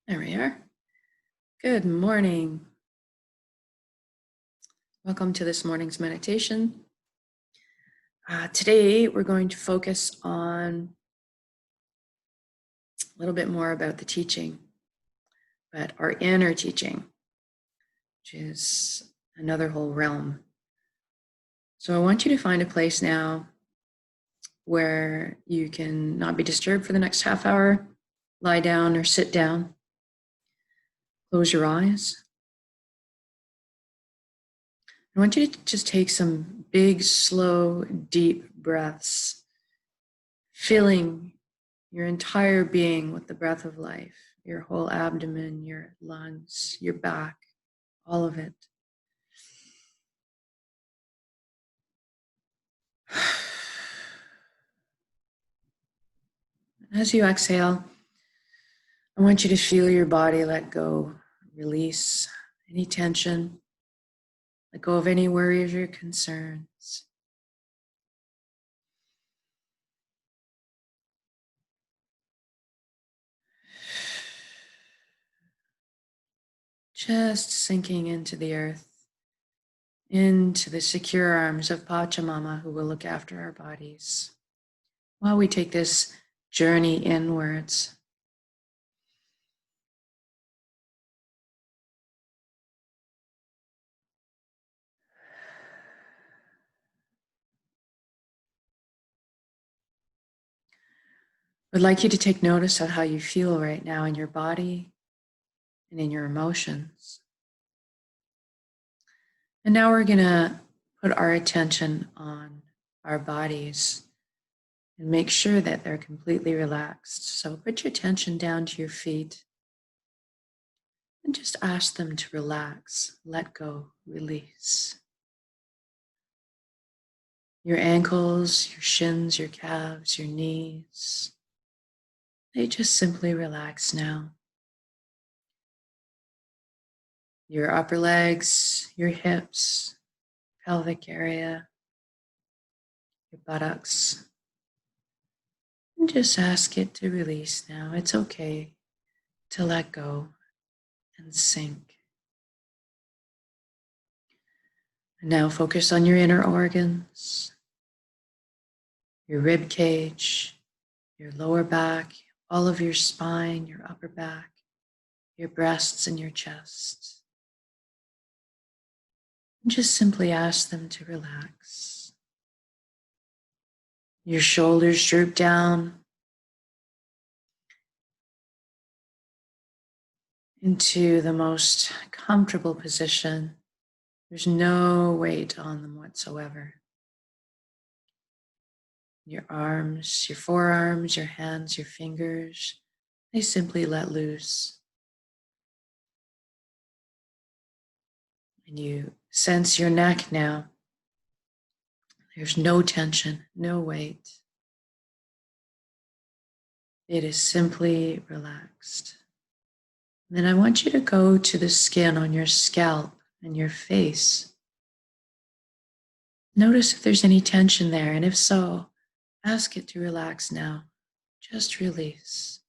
There we are. Good morning. Welcome to this morning's meditation. Today, we're going to focus on a little bit more about the teaching, but our inner teaching, which is another whole realm. So I want you to find a place now where you can not be disturbed for the next half hour. Lie down or sit down. Close your eyes. I want you to just take some big, slow, deep breaths, filling your entire being with the breath of life, your whole abdomen, your lungs, your back, all of it. As you exhale, I want you to feel your body let go, release any tension, let go of any worries or concerns. Just sinking into the earth, into the secure arms of Pachamama, who will look after our bodies while we take this journey inwards. I'd like you to take notice of how you feel right now in your body and in your emotions. And now we're going to put our attention on our bodies and make sure that they're completely relaxed. So put your attention down to your feet and just ask them to relax, let go, release. Your ankles, your shins, your calves, your knees, they just simply relax now. Your upper legs, your hips, pelvic area, your buttocks. And just ask it to release now. It's okay to let go and sink. And now focus on your inner organs, your rib cage, your lower back, all of your spine, your upper back, your breasts and your chest. And just simply ask them to relax. Your shoulders droop down into the most comfortable position. There's no weight on them whatsoever. Your arms, your forearms, your hands, your fingers, they simply let loose. And you sense your neck now. There's no tension, no weight. It is simply relaxed. And then I want you to go to the skin on your scalp and your face. Notice if there's any tension there, and if so, ask it to relax now. Just release.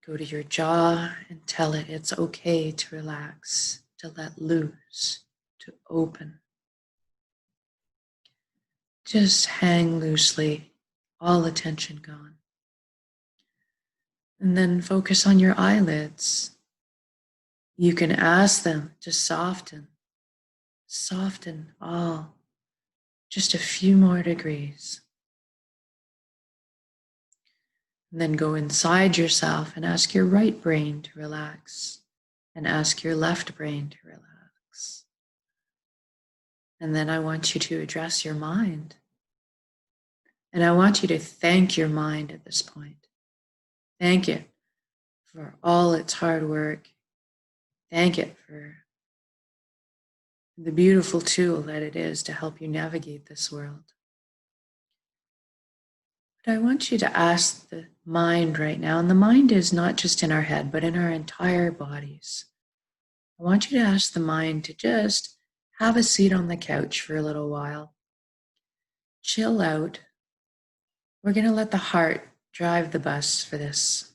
Go to your jaw and tell it it's okay to relax, to let loose, to open. Just hang loosely, all the tension gone. And then focus on your eyelids. You can ask them to soften all, just a few more degrees. And then go inside yourself and ask your right brain to relax and ask your left brain to relax. And then I want you to address your mind. And I want you to thank your mind at this point. Thank it for all its hard work. Thank it for the beautiful tool that it is to help you navigate this world. But I want you to ask the mind right now, and the mind is not just in our head, but in our entire bodies. I want you to ask the mind to just have a seat on the couch for a little while. Chill out. We're going to let the heart drive the bus for this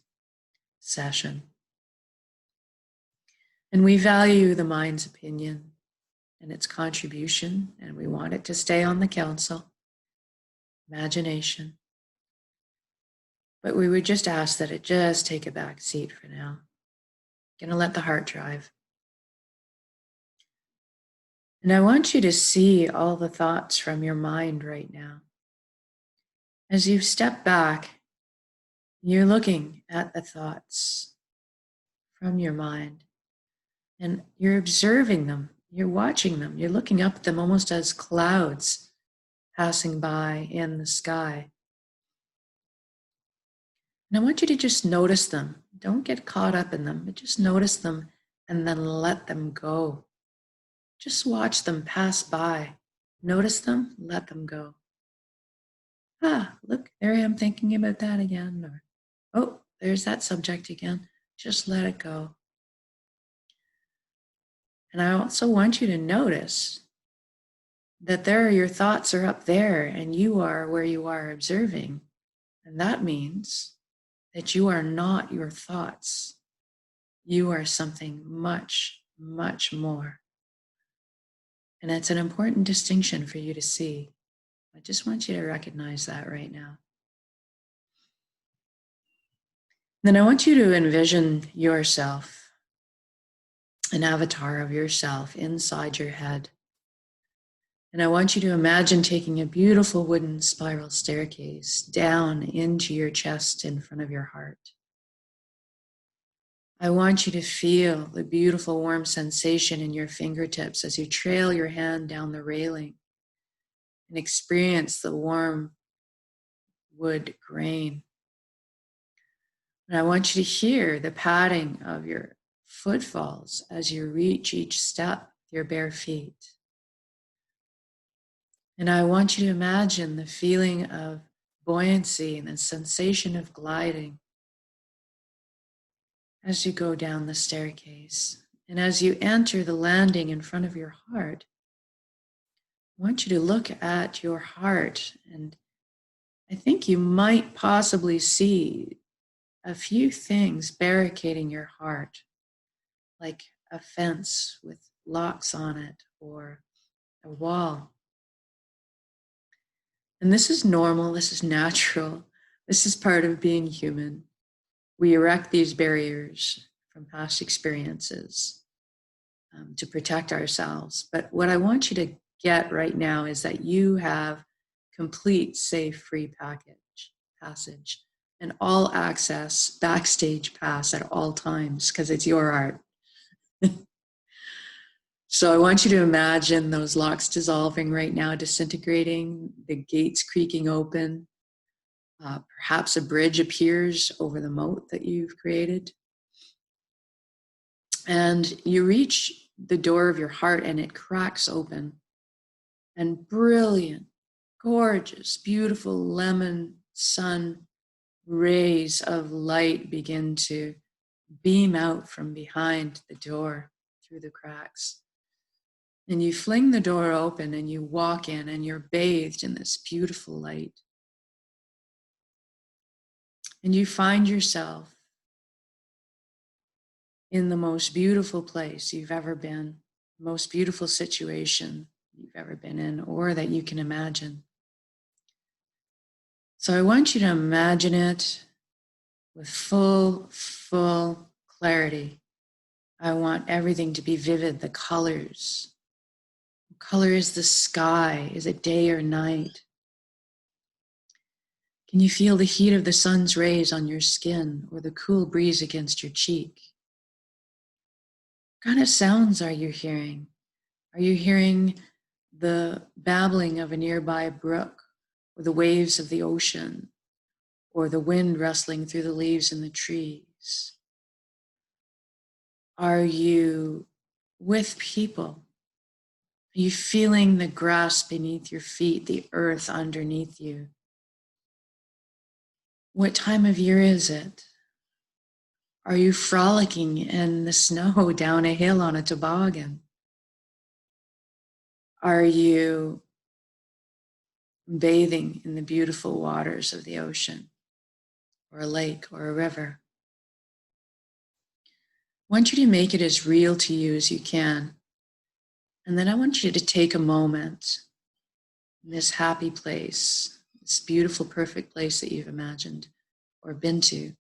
session. And we value the mind's opinion and its contribution, and we want it to stay on the council, imagination. But we would just ask that it just take a back seat for now. Gonna let the heart drive. And I want you to see all the thoughts from your mind right now. As you step back, you're looking at the thoughts from your mind and you're observing them, you're watching them, you're looking up at them almost as clouds passing by in the sky. And I want you to just notice them. Don't get caught up in them, but just notice them and then let them go. Just watch them pass by. Notice them, let them go. Look, there I am thinking about that again. Or, oh, there's that subject again. Just let it go. And I also want you to notice that your thoughts are up there and you are where you are observing. And that means that you are not your thoughts. You are something much, much more. And it's an important distinction for you to see. I just want you to recognize that right now. Then I want you to envision yourself, an avatar of yourself inside your head. And I want you to imagine taking a beautiful wooden spiral staircase down into your chest in front of your heart. I want you to feel the beautiful warm sensation in your fingertips as you trail your hand down the railing and experience the warm wood grain. And I want you to hear the padding of your footfalls as you reach each step with your bare feet. And I want you to imagine the feeling of buoyancy and the sensation of gliding as you go down the staircase. And as you enter the landing in front of your heart, I want you to look at your heart. And I think you might possibly see a few things barricading your heart, like a fence with locks on it or a wall. And this is normal, this is natural, this is part of being human. We erect these barriers from past experiences to protect ourselves. But what I want you to get right now is that you have complete safe free passage and all access backstage pass at all times because it's your art. So I want you to imagine those locks dissolving right now, disintegrating, the gates creaking open. Perhaps a bridge appears over the moat that you've created. And you reach the door of your heart and it cracks open. And brilliant, gorgeous, beautiful lemon sun rays of light begin to beam out from behind the door through the cracks. And you fling the door open and you walk in and you're bathed in this beautiful light. And you find yourself in the most beautiful place you've ever been, most beautiful situation you've ever been in or that you can imagine. So I want you to imagine it with full clarity. I want everything to be vivid, the colors. What color is the sky? Is it day or night? Can you feel the heat of the sun's rays on your skin or the cool breeze against your cheek? What kind of sounds are you hearing? Are you hearing the babbling of a nearby brook or the waves of the ocean or the wind rustling through the leaves in the trees? Are you with people? Are you feeling the grass beneath your feet, the earth underneath you? What time of year is it? Are you frolicking in the snow down a hill on a toboggan? Are you bathing in the beautiful waters of the ocean? or a lake or a river. I want you to make it as real to you as you can. And then I want you to take a moment in this happy place, this beautiful, perfect place that you've imagined or been to.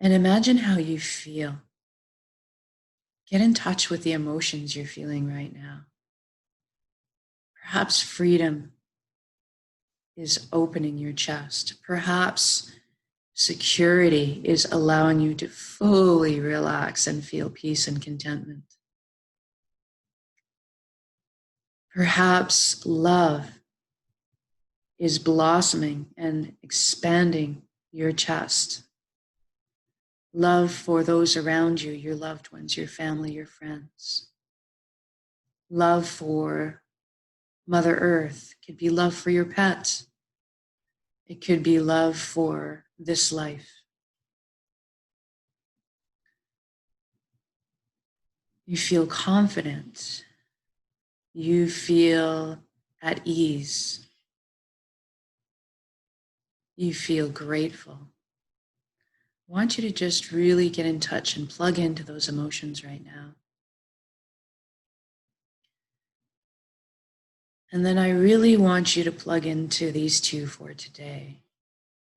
And imagine how you feel. Get in touch with the emotions you're feeling right now. Perhaps freedom is opening your chest. Perhaps security is allowing you to fully relax and feel peace and contentment. Perhaps love is blossoming and expanding your chest. Love for those around you, your loved ones, your family, your friends. Love for Mother Earth. It could be love for your pet. It could be love for this life. You feel confident. You feel at ease. You feel grateful. I want you to just really get in touch and plug into those emotions right now. And then I really want you to plug into these two for today.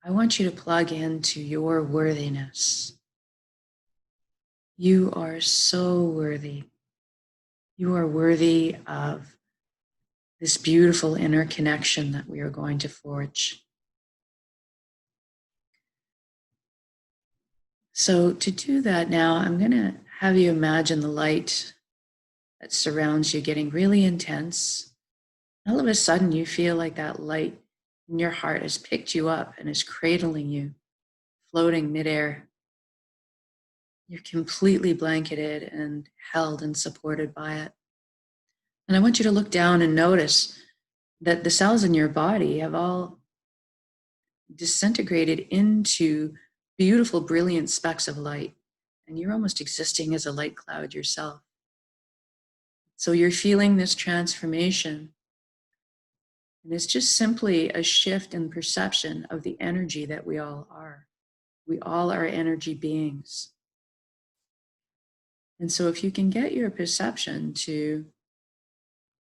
I want you to plug into your worthiness. You are so worthy. You are worthy of this beautiful inner connection that we are going to forge. So to do that now, I'm going to have you imagine the light that surrounds you getting really intense. All of a sudden, you feel like that light in your heart has picked you up and is cradling you, floating midair. You're completely blanketed and held and supported by it. And I want you to look down and notice that the cells in your body have all disintegrated into beautiful, brilliant specks of light. And you're almost existing as a light cloud yourself. So you're feeling this transformation. And it's just simply a shift in perception of the energy that we all are. We all are energy beings. And so if you can get your perception to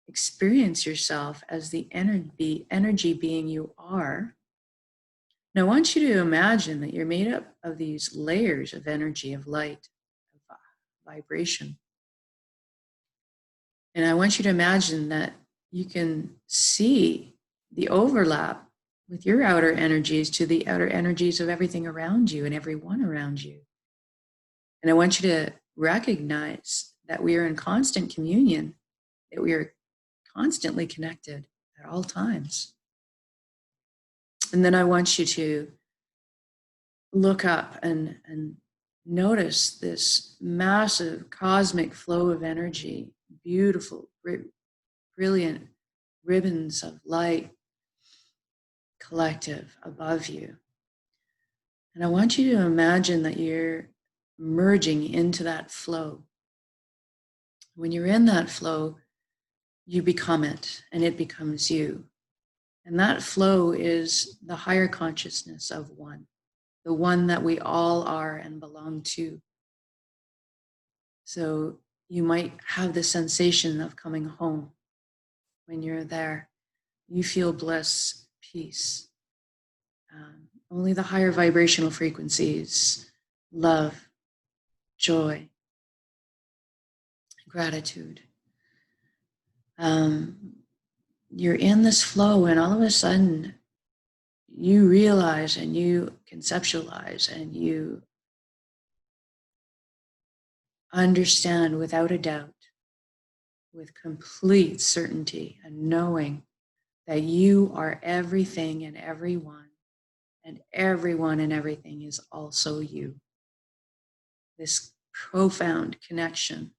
experience yourself as the energy being you are, now I want you to imagine that you're made up of these layers of energy, of light, of vibration. And I want you to imagine that you can see the overlap with your outer energies to the outer energies of everything around you and everyone around you. And I want you to recognize that we are in constant communion, that we are constantly connected at all times. And then I want you to look up and notice this massive cosmic flow of energy, beautiful, brilliant ribbons of light collective above you. And I want you to imagine that you're merging into that flow. When you're in that flow, you become it and it becomes you. And that flow is the higher consciousness of one, the one that we all are and belong to. So you might have the sensation of coming home when you're there. You feel bliss, peace. Only the higher vibrational frequencies, love, joy, gratitude. You're in this flow and all of a sudden you realize and you conceptualize and you understand without a doubt, with complete certainty and knowing that you are everything and everyone and everything is also you. This profound connection.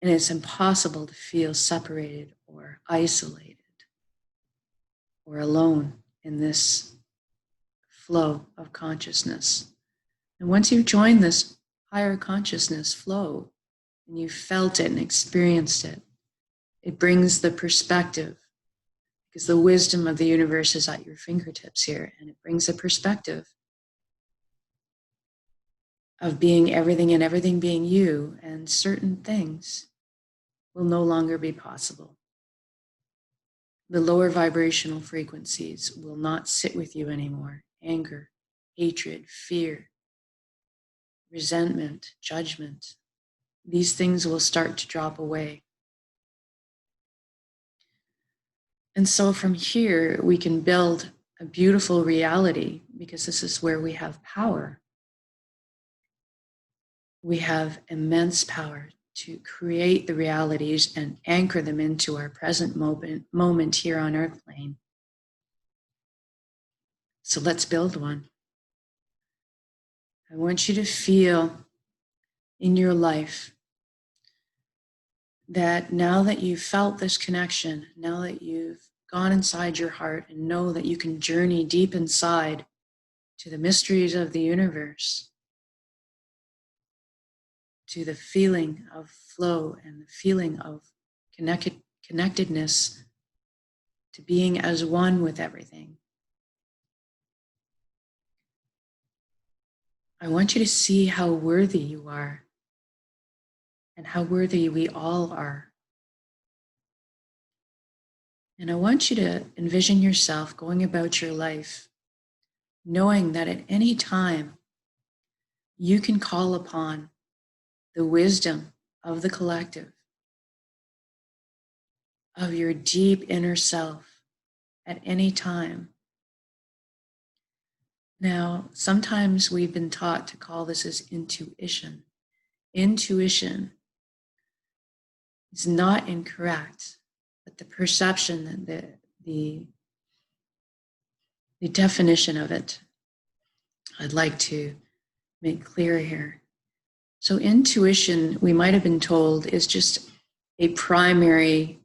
And it's impossible to feel separated or isolated or alone in this flow of consciousness. And once you've joined this higher consciousness flow and you've felt it and experienced it, it brings the perspective, because the wisdom of the universe is at your fingertips here, and it brings a perspective of being everything and everything being you, and certain things will no longer be possible. The lower vibrational frequencies will not sit with you anymore. Anger, hatred, fear, resentment, judgment. These things will start to drop away. And so from here, we can build a beautiful reality, because this is where we have power. We have immense power to create the realities and anchor them into our present moment here on Earth plane. So let's build one. I want you to feel in your life that now that you've felt this connection, now that you've gone inside your heart and know that you can journey deep inside to the mysteries of the universe, to the feeling of flow and the feeling of connectedness, to being as one with everything. I want you to see how worthy you are and how worthy we all are. And I want you to envision yourself going about your life, knowing that at any time you can call upon the wisdom of the collective, of your deep inner self at any time. Now, sometimes we've been taught to call this as intuition. Intuition is not incorrect, but the perception, the definition of it, I'd like to make clear here. So intuition, we might have been told, is just a primary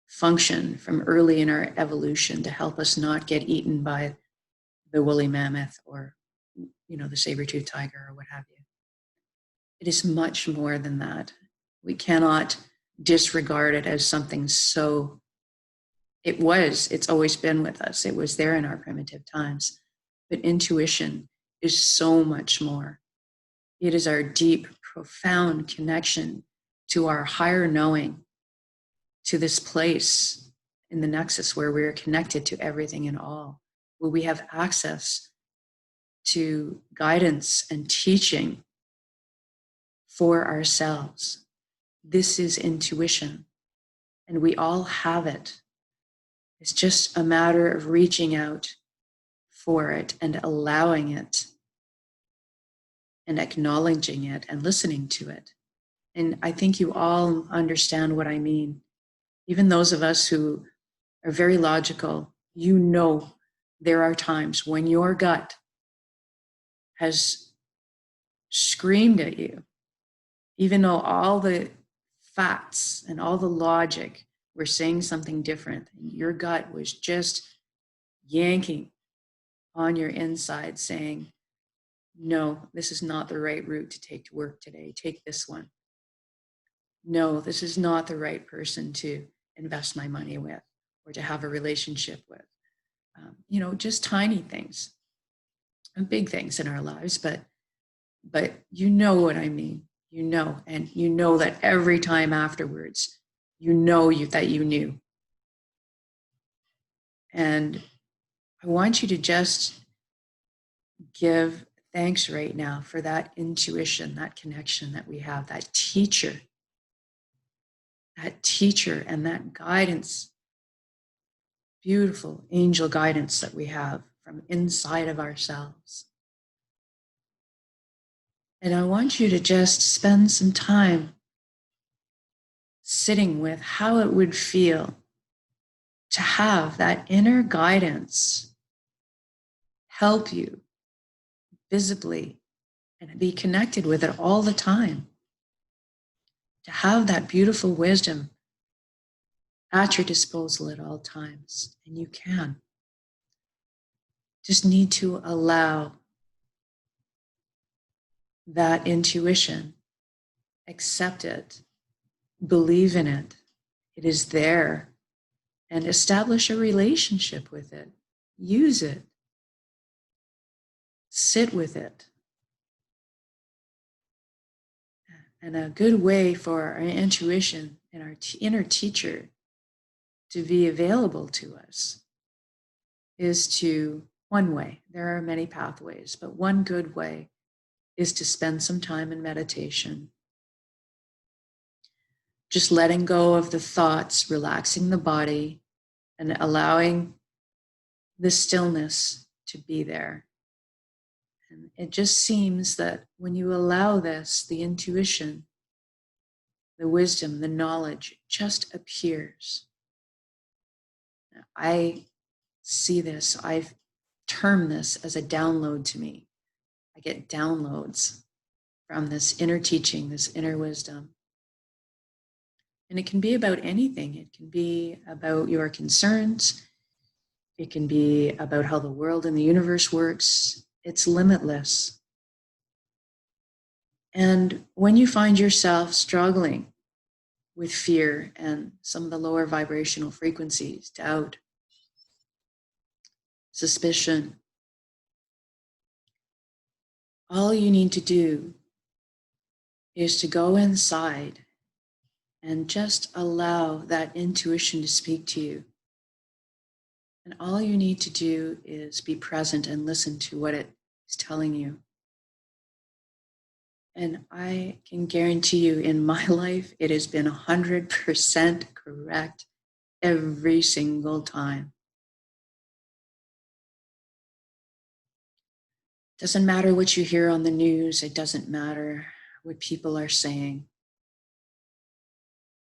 function from early in our evolution to help us not get eaten by the woolly mammoth or, the saber-toothed tiger or what have you. It is much more than that. We cannot disregard it as something so, it's always been with us. It was there in our primitive times. But intuition is so much more. It is our deep, profound connection to our higher knowing, to this place in the nexus where we're connected to everything and all, where we have access to guidance and teaching for ourselves. This is intuition, and we all have it. It's just a matter of reaching out for it and allowing it and acknowledging it and listening to it. And I think you all understand what I mean. Even those of us who are very logical, there are times when your gut has screamed at you, even though all the facts and all the logic were saying something different. Your gut was just yanking on your inside saying, no, this is not the right route to take to work today. Take this one. No, this is not the right person to invest my money with or to have a relationship with. Just tiny things and big things in our lives, but you know what I mean. And you know that every time afterwards, that you knew. And I want you to just give thanks right now for that intuition, that connection that we have, that teacher and that guidance, beautiful angel guidance that we have from inside of ourselves. And I want you to just spend some time sitting with how it would feel to have that inner guidance help you visibly and be connected with it all the time. To have that beautiful wisdom at your disposal at all times. And you can. Just need to allow that intuition, accept it, believe in it. It is there. and establish a relationship with it. Use it. Sit with it. And a good way for our intuition and our inner teacher to be available to us is to, one way, there are many pathways, but one good way is to spend some time in meditation. Just letting go of the thoughts, relaxing the body, and allowing the stillness to be there. And it just seems that when you allow this, the intuition, the wisdom, the knowledge just appears. I see this, I've termed this as a download to me. I get downloads from this inner teaching, this inner wisdom. And it can be about anything. It can be about your concerns. It can be about how the world and the universe works. It's limitless. And when you find yourself struggling with fear and some of the lower vibrational frequencies, doubt, suspicion, all you need to do is to go inside and just allow that intuition to speak to you. And all you need to do is be present and listen to what it is telling you. And I can guarantee you in my life, it has been 100% correct every single time. Doesn't matter what you hear on the news. It doesn't matter what people are saying.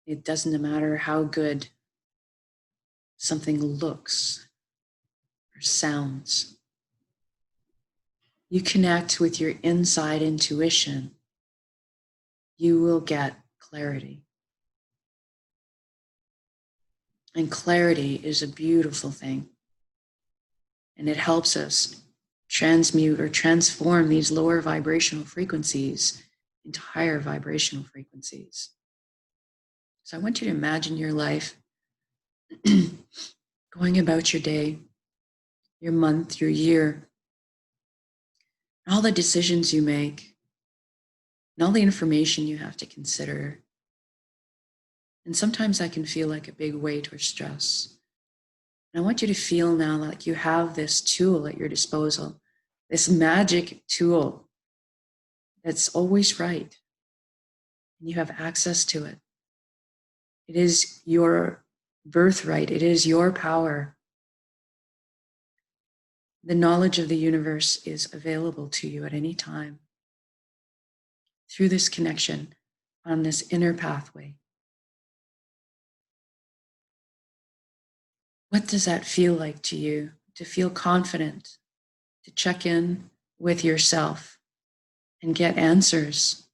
It doesn't matter how good something looks or sounds. You connect with your inside intuition, you will get clarity. And clarity is a beautiful thing. And it helps us transmute or transform these lower vibrational frequencies into higher vibrational frequencies. So I want you to imagine your life going about your day, your month, your year, and all the decisions you make, and all the information you have to consider. And sometimes that can feel like a big weight or stress. And I want you to feel now like you have this tool at your disposal, this magic tool that's always right. And you have access to it. It is your birthright. It is your power. The knowledge of the universe is available to you at any time through this connection on this inner pathway. What does that feel like to you? To feel confident, to check in with yourself and get answers,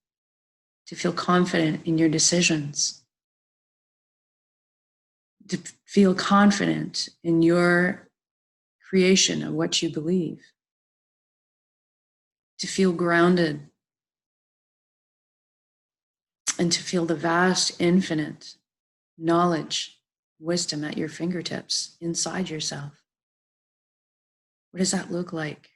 to feel confident in your decisions, to feel confident in your creation of what you believe, to feel grounded, and to feel the vast, infinite knowledge, wisdom at your fingertips inside yourself. What does that look like?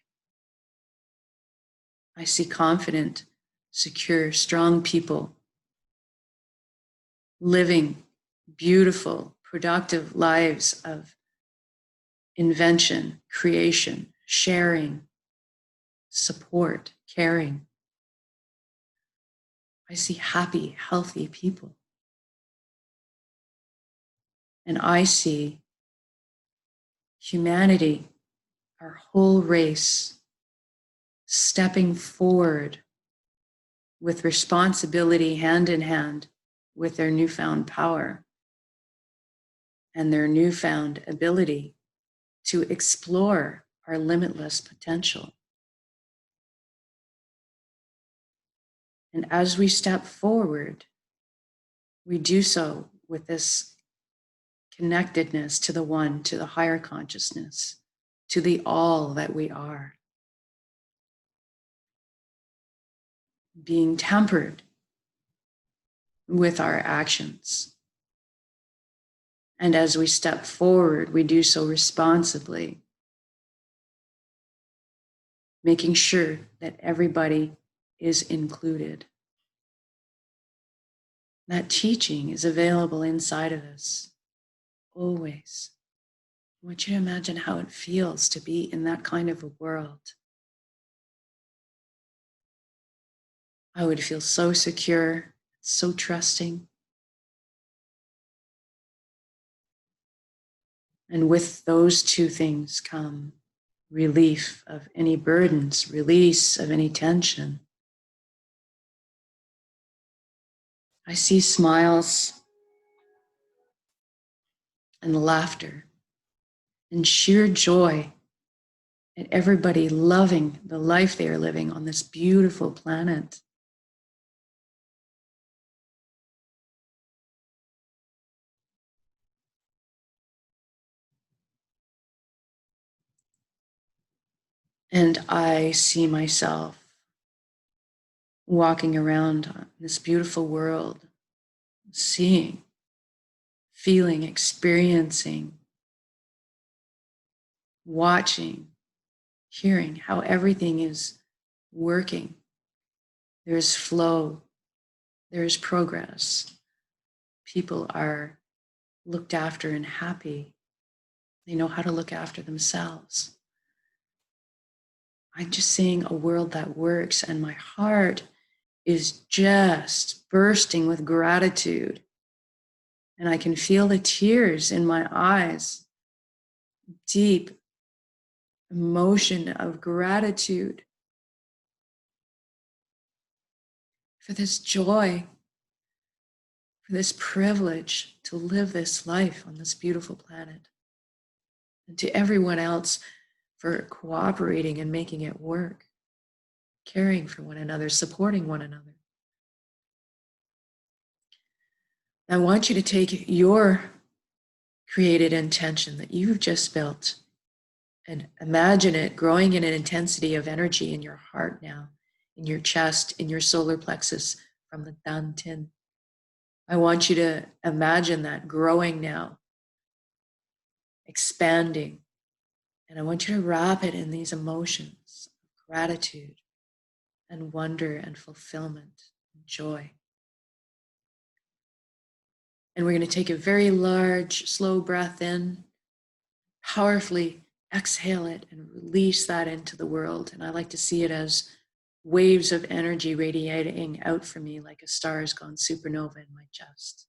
I see confident, secure, strong people living beautiful, productive lives of invention, creation, sharing, support, caring. I see happy, healthy people. And I see humanity, our whole race, stepping forward with responsibility hand in hand with their newfound power and their newfound ability to explore our limitless potential. And as we step forward, we do so with this connectedness to the one, to the higher consciousness, to the all that we are. Being tempered with our actions And as we step forward, we do so responsibly, making sure that everybody is included. That teaching is available inside of us, always. I want you to imagine how it feels to be in that kind of a world. I would feel so secure, so trusting. And with those two things come relief of any burdens, release of any tension. I see smiles and laughter and sheer joy at everybody loving the life they are living on this beautiful planet. And I see myself walking around this beautiful world, seeing, feeling, experiencing, watching, hearing how everything is working. There's flow, there's progress. People are looked after and happy. They know how to look after themselves. I'm just seeing a world that works, and my heart is just bursting with gratitude. And I can feel the tears in my eyes, deep emotion of gratitude for this joy, for this privilege to live this life on this beautiful planet. And to everyone else for cooperating and making it work, caring for one another, supporting one another. I want you to take your created intention that you've just built and imagine it growing in an intensity of energy in your heart now, in your chest, in your solar plexus from the Dantian. I want you to imagine that growing now, expanding. And I want you to wrap it in these emotions of gratitude and wonder and fulfillment and joy. And we're going to take a very large, slow breath in, powerfully exhale it and release that into the world. And I like to see it as waves of energy radiating out from me like a star has gone supernova in my chest.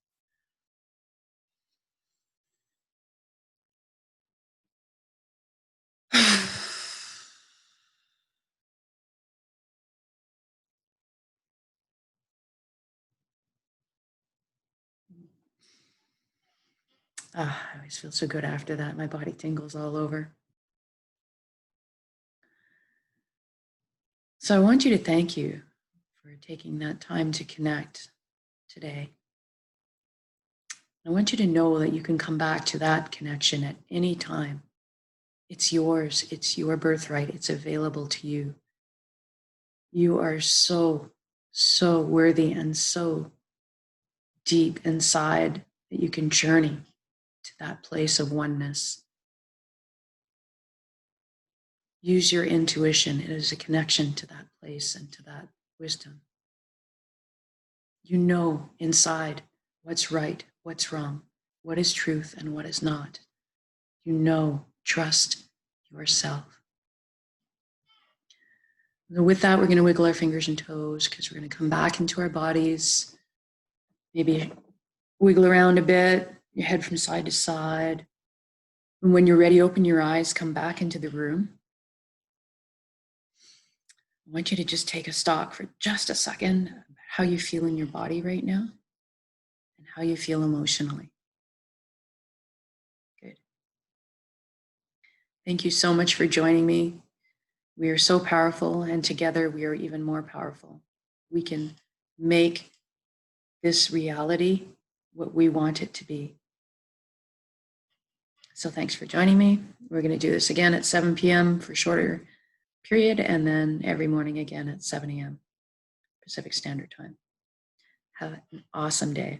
I always feel so good after that. My body tingles all over. So I want you to thank you for taking that time to connect today. I want you to know that you can come back to that connection at any time. It's yours. It's your birthright. It's available to you. You are so, so worthy and so deep inside that you can journey to that place of oneness. Use your intuition. It is a connection to that place and to that wisdom. You know inside what's right, what's wrong, what is truth and what is not. You know, trust yourself. So with that, we're going to wiggle our fingers and toes because we're going to come back into our bodies. Maybe wiggle around a bit, your head from side to side. And when you're ready, open your eyes, come back into the room. I want you to just take a stock for just a second about how you feel in your body right now and how you feel emotionally. Good. Thank you so much for joining me. We are so powerful, and together we are even more powerful. We can make this reality what we want it to be. So thanks for joining me. We're going to do this again at 7 p.m. for a shorter period, and then every morning again at 7 a.m. Pacific Standard Time. Have an awesome day.